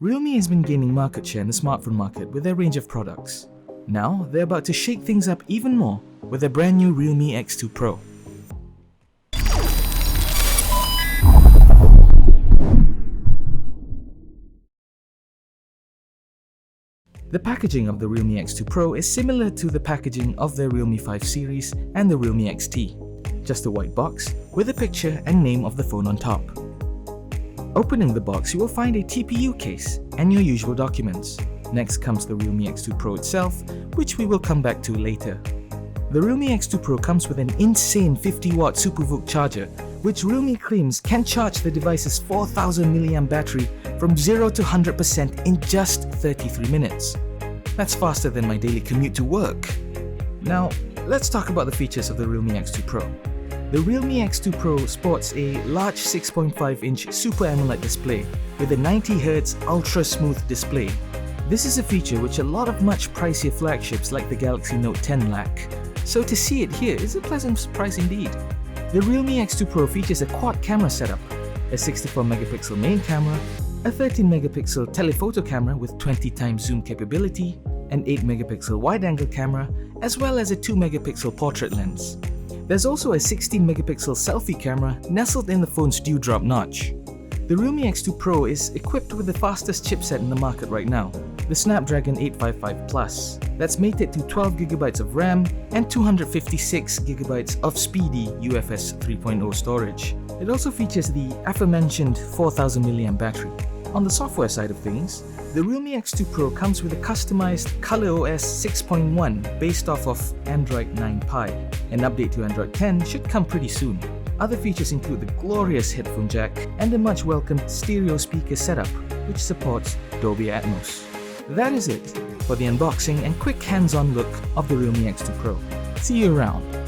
Realme has been gaining market share in the smartphone market with their range of products. Now, they're about to shake things up even more with their brand new Realme X2 Pro. The packaging of the Realme X2 Pro is similar to the packaging of the Realme 5 series and the Realme XT. Just a white box with a picture and name of the phone on top. Opening the box, you will find a TPU case and your usual documents. Next comes the Realme X2 Pro itself, which we will come back to later. The Realme X2 Pro comes with an insane 50-watt SuperVOOC charger, which Realme claims can charge the device's 4000 mAh battery from 0 to 100% in just 33 minutes. That's faster than my daily commute to work. Now, let's talk about the features of the Realme X2 Pro. The Realme X2 Pro sports a large 6.5-inch Super AMOLED display with a 90Hz ultra-smooth display. This is a feature which a lot of much pricier flagships like the Galaxy Note 10 lack, so to see it here is a pleasant surprise indeed. The Realme X2 Pro features a quad camera setup, a 64-megapixel main camera, a 13-megapixel telephoto camera with 20x zoom capability, an 8-megapixel wide-angle camera, as well as a 2-megapixel portrait lens. There's also a 16-megapixel selfie camera nestled in the phone's dewdrop notch. The Realme X2 Pro is equipped with the fastest chipset in the market right now, the Snapdragon 855 Plus. That's mated to 12GB of RAM and 256GB of speedy UFS 3.0 storage. It also features the aforementioned 4000 mAh battery. On the software side of things, the Realme X2 Pro comes with a customized ColorOS 6.1 based off of Android 9 Pie. An update to Android 10 should come pretty soon. Other features include the glorious headphone jack and the much welcomed stereo speaker setup, which supports Dolby Atmos. That is it for the unboxing and quick hands-on look of the Realme X2 Pro. See you around.